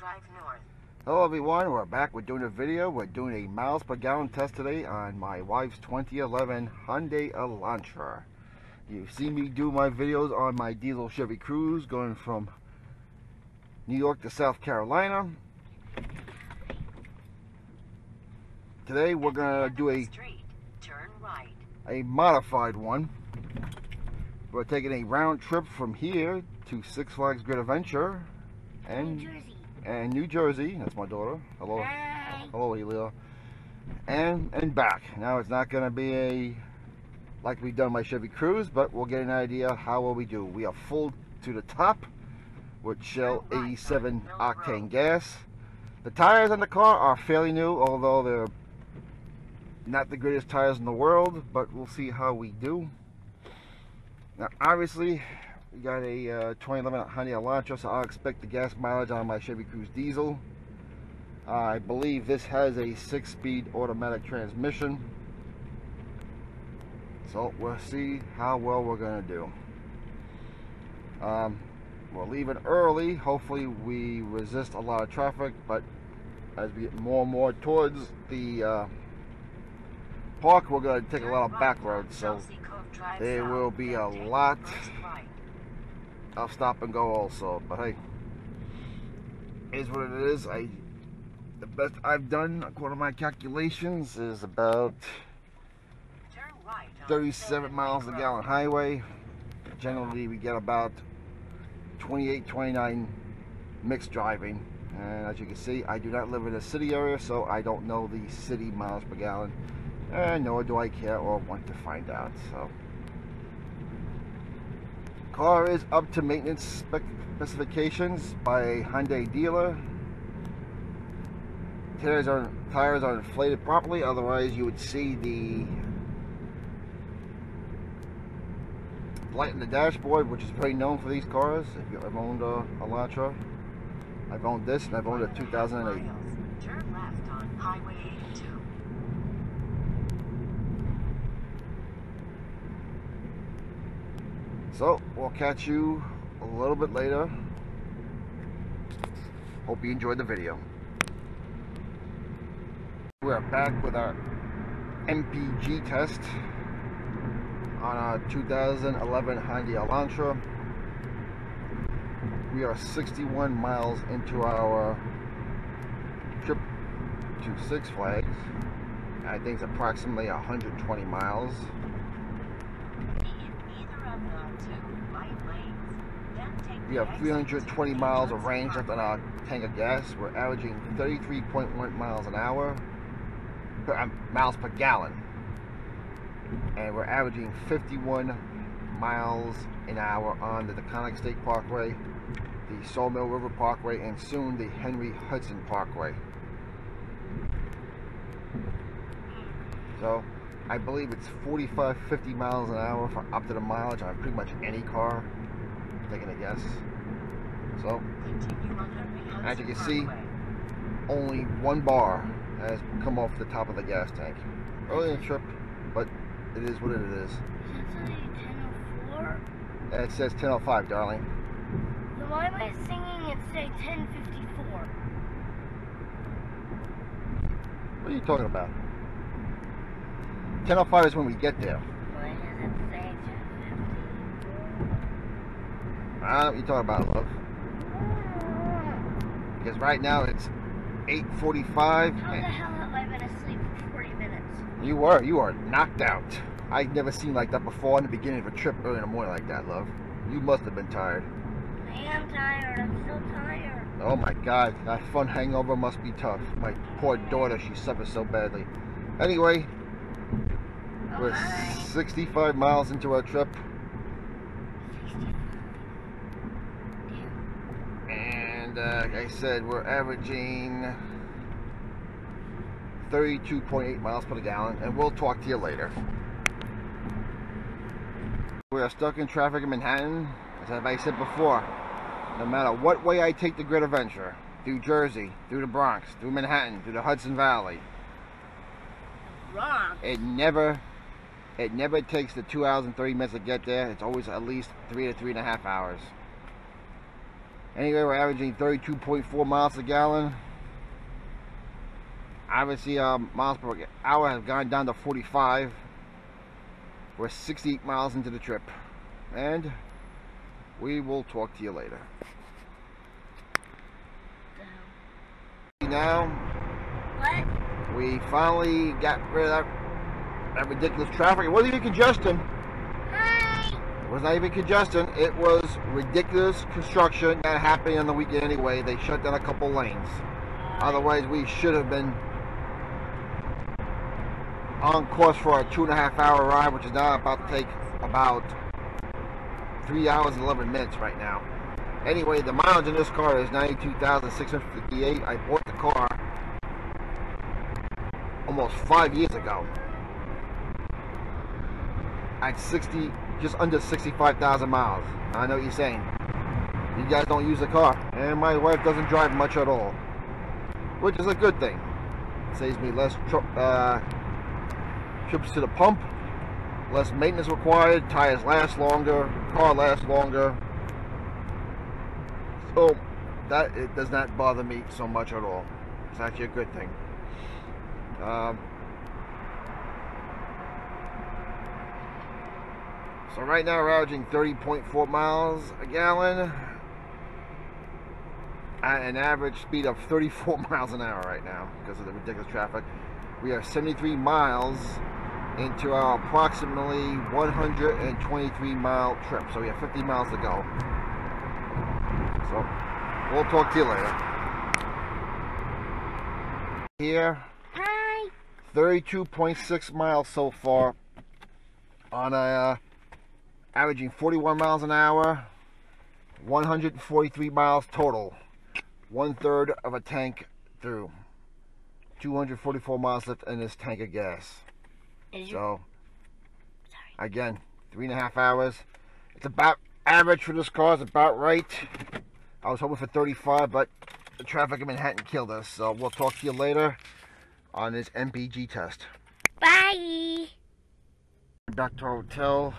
drive north. Hello everyone, we're back. We're doing a video. We're doing a miles per gallon test today on my wife's 2011 Hyundai Elantra. You've seen me do my videos on my diesel Chevy Cruze going from New York to South Carolina. Today we're going to do a modified one. We're taking a round trip from here to Six Flags Great Adventure and New Jersey. That's my daughter. Hello. Hi. Hello, Elia. And back. Now it's not going to be like we've done my Chevy Cruze, but we'll get an idea how well we do. We are full to the top with Shell 87 octane gas. The tires on the car are fairly new, although they're not the greatest tires in the world, but we'll see how we do. Now, obviously, we got a 2011 Hyundai Elantra, so I'll expect the gas mileage on my Chevy Cruze diesel. I believe this has a 6-speed automatic transmission. So we'll see how well we're going to do. We're leaving early. Hopefully we resist a lot of traffic, but as we get more and more towards the park, we're going to take a lot of back roads, so there will be a lot of stop and go also. But hey, it is what it is. The best I've done according to my calculations is about 37 miles a gallon highway. Generally we get about 28, 29 mixed driving, and as you can see, I do not live in a city area, so I don't know the city miles per gallon, and nor do I care or want to find out. So car is up to maintenance specifications by a Hyundai dealer. Tires are inflated properly, otherwise you would see the light in the dashboard, which is very known for these cars. If you have owned a Elantra, I've owned this, and I've owned a 2008. Turn left on Highway 82. So we'll catch you a little bit later. Hope you enjoyed the video. We're back with our MPG test on our 2011 Hyundai Elantra. We are 61 miles into our trip to Six Flags. I think it's approximately 120 miles. We have 320 miles of range left on our tank of gas. We're averaging 33.1 miles an hour, miles per gallon. And we're averaging 51 miles an hour on the Taconic State Parkway, the Sawmill River Parkway, and soon the Henry Hudson Parkway. So I believe it's 45-50 miles an hour for up to the mileage on pretty much any car, taking a guess. So as you can see, only one bar has come off the top of the gas tank. Early in the trip, but it is what it is. Does it say 10:04? It says 10:05, darling. Then why am I singing it say 10:54? What are you talking about? 10:05 is when we get there. Why does it say 10:50? I don't know what you're talking about, love. Because right now it's 8:45. How the hell have I been asleep for 40 minutes? You are knocked out. I've never seen like that before in the beginning of a trip early in the morning like that, love. You must have been tired. I am tired. I'm still tired. Oh my God, that fun hangover must be tough. My poor daughter, she suffers so badly. Anyway, we're 65 miles into our trip. 65. And like I said, we're averaging 32.8 miles per gallon, and we'll talk to you later. We are stuck in traffic in Manhattan. As I said before, no matter what way I take the Great Adventure, through Jersey, through the Bronx, through Manhattan, through the Hudson Valley, it never takes the 2 hours and 30 minutes to get there. It's always at least 3 to 3.5 hours. Anyway, we're averaging 32.4 miles a gallon. Obviously, miles per hour have gone down to 45. We're 68 miles into the trip, and we will talk to you later. Now, What? we finally got rid of that ridiculous traffic. It wasn't even congestion. Hi. It was not even congestion. It was ridiculous construction that happened on the weekend anyway. They shut down a couple lanes. Otherwise, we should have been on course for a 2.5 hour ride, which is now about to take about 3 hours and 11 minutes right now. Anyway, the mileage in this car is 92,658. I bought the car almost 5 years ago at just under 65,000 miles. I know what you're saying. You guys don't use the car, and my wife doesn't drive much at all, which is a good thing. It saves me less trips to the pump, less maintenance required, tires last longer, car lasts longer. So that it does not bother me so much at all. It's actually a good thing. So right now we're averaging 30.4 miles a gallon at an average speed of 34 miles an hour right now because of the ridiculous traffic. We are 73 miles into our approximately 123 mile trip, so we have 50 miles to go. So we'll talk to you later. Here, Hi. 32.6 miles so far on a averaging 41 miles an hour, 143 miles total, 1/3 of a tank through, 244 miles left in this tank of gas. So again, 3.5 hours. It's about average for this car. It's about right. I was hoping for 35, but the traffic in Manhattan killed us. So we'll talk to you later on this MPG test. Bye. Back to our hotel.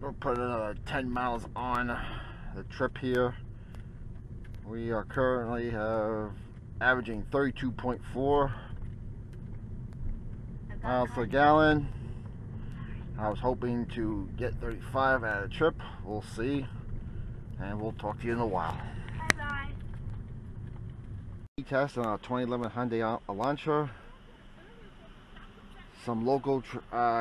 We'll put another 10 miles on the trip here. We are currently averaging 32.4 miles per gallon. I was hoping to get 35 out of the trip. We'll see. And we'll talk to you in a while. Bye-bye. Test on our 2011 Hyundai Elantra. Some local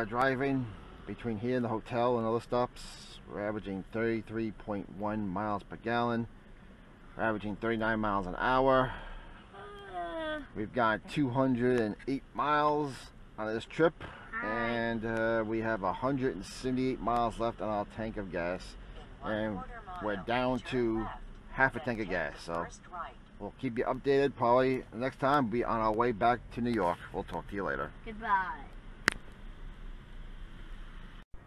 driving between here and the hotel and other stops. We're averaging 33.1 miles per gallon. We're averaging 39 miles an hour. We've got 208 miles on this trip, and we have 178 miles left on our tank of gas, and we're down to half a tank of gas. So we'll keep you updated. Probably next time we'll be on our way back to New York. We'll talk to you later. Goodbye.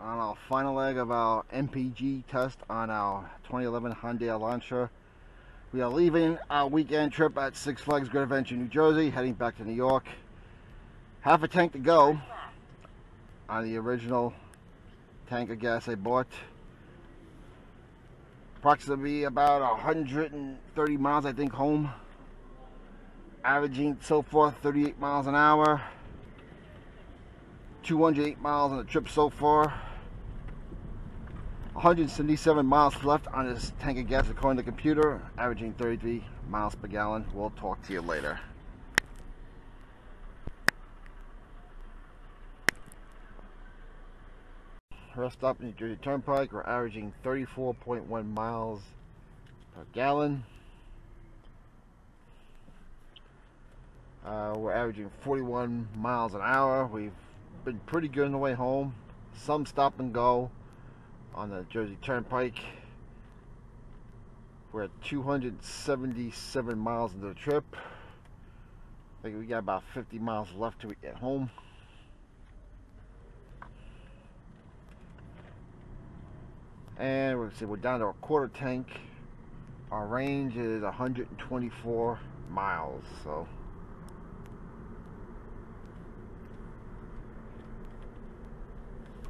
On our final leg of our MPG test on our 2011 Hyundai Elantra, we are leaving our weekend trip at Six Flags Great Adventure, New Jersey, heading back to New York. Half a tank to go on the original tank of gas I bought. Approximately about 130 miles, I think, home. Averaging so far 38 miles an hour. 208 miles on the trip so far. 177 miles left on this tank of gas according to the computer, averaging 33 miles per gallon. We'll talk to you later. Rest stop New Jersey Turnpike, we're averaging 34.1 miles per gallon. We're averaging 41 miles an hour. We've been pretty good on the way home. Some stop and go on the Jersey Turnpike. We're at 277 miles into the trip. I think we got about 50 miles left till we get home. And we're down to a quarter tank. Our range is 124 miles. So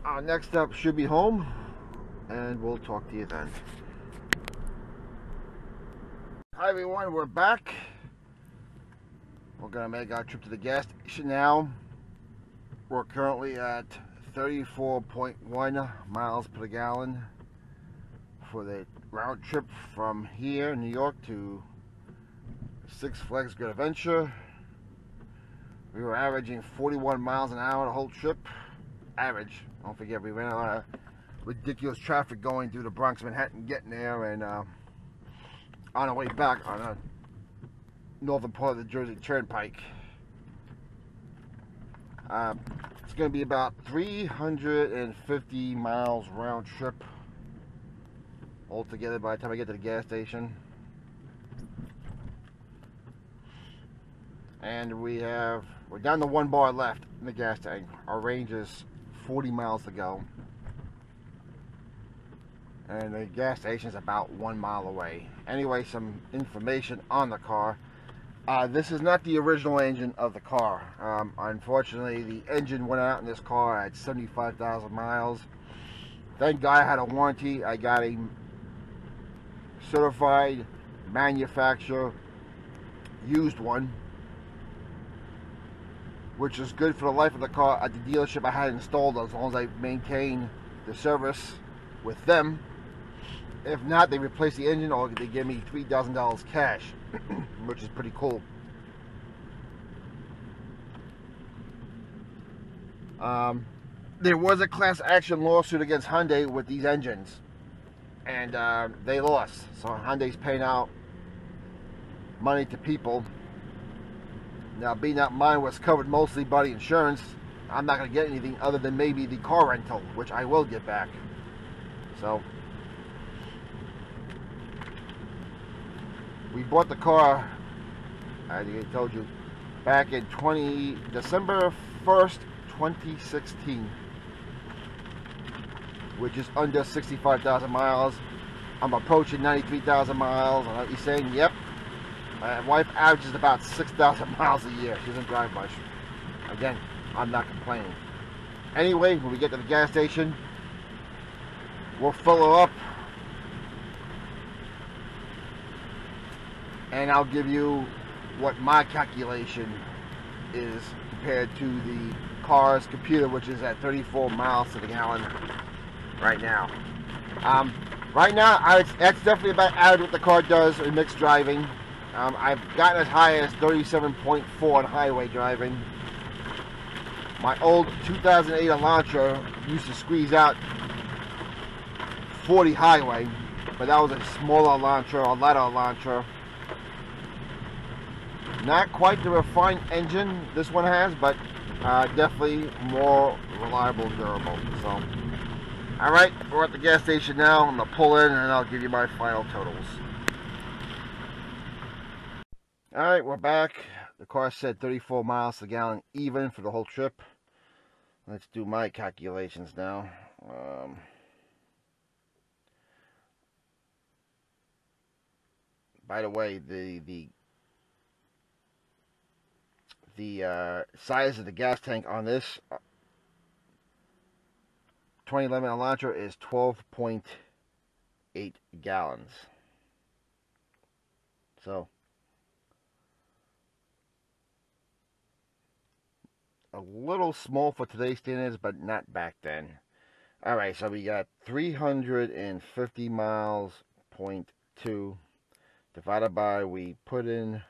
our next stop should be home, and we'll talk to you then. Hi everyone, we're back. We're gonna make our trip to the gas station now. We're currently at 34.1 miles per gallon for the round trip from here, New York, to Six Flags Great Adventure. We were averaging 41 miles an hour the whole trip. Average. Don't forget, we ran a lot of ridiculous traffic going through the Bronx, Manhattan, getting there, and on our way back on a northern part of the Jersey Turnpike. It's going to be about 350 miles round trip altogether by the time I get to the gas station. And we're down to 1 bar left in the gas tank. Our range is 40 miles to go. And the gas station is about 1 mile away. Anyway, some information on the car. This is not the original engine of the car. Unfortunately, the engine went out in this car at 75,000 miles. Thank God I had a warranty. I got a certified manufacturer used one, which is good for the life of the car at the dealership I had installed, as long as I maintain the service with them. If not, they replace the engine or they give me $3,000 cash, which is pretty cool. There was a class action lawsuit against Hyundai with these engines, and they lost. So Hyundai's paying out money to people. Now, being that mine was covered mostly by the insurance, I'm not going to get anything other than maybe the car rental, which I will get back. So we bought the car, I told you, back in December 1st, 2016, which is under 65,000 miles. I'm approaching 93,000 miles. I know what you're saying, yep. My wife averages about 6,000 miles a year. She doesn't drive much. Again, I'm not complaining. Anyway, when we get to the gas station, we'll fill her up, and I'll give you what my calculation is compared to the car's computer, which is at 34 miles to the gallon right now. Right now, that's definitely about average what the car does in mixed driving. I've gotten as high as 37.4 on highway driving. My old 2008 Elantra used to squeeze out 40 highway, but that was a smaller Elantra, a lighter Elantra. Not quite the refined engine this one has, but definitely more reliable and durable. So, alright, we're at the gas station now. I'm going to pull in and I'll give you my final totals. Alright, we're back. The car said 34 miles to the gallon even for the whole trip. Let's do my calculations now. By the way, the size of the gas tank on this 2011 Elantra is 12.8 gallons. So a little small for today's standards, but not back then. Alright, so we got 350 miles, 0.2, divided by, we put in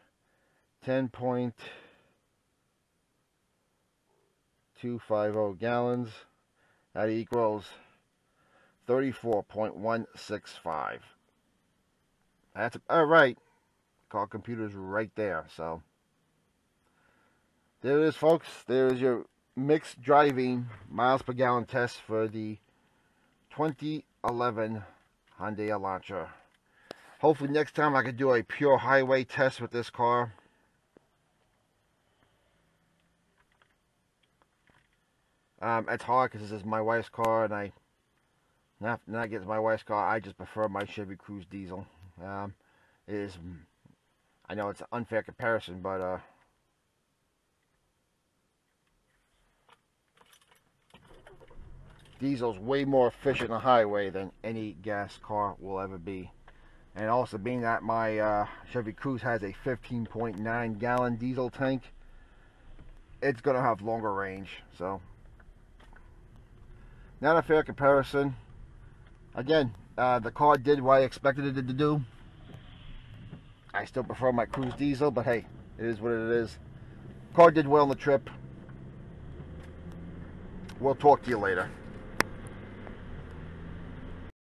10.250 gallons. That equals 34.165. That's alright. Car computer's right there. So there it is, folks. There is your mixed driving miles per gallon test for the 2011 Hyundai Elantra. Hopefully next time I can do a pure highway test with this car. It's hard because this is my wife's car, and not against my wife's car. I just prefer my Chevy Cruze diesel. It is, I know it's an unfair comparison, but diesel's way more efficient on the highway than any gas car will ever be. And also being that my Chevy Cruze has a 15.9 gallon diesel tank, it's going to have longer range. So, not a fair comparison. Again, the car did what I expected it to do. I still prefer my Cruze diesel, but hey, it is what it is. Car did well on the trip. We'll talk to you later.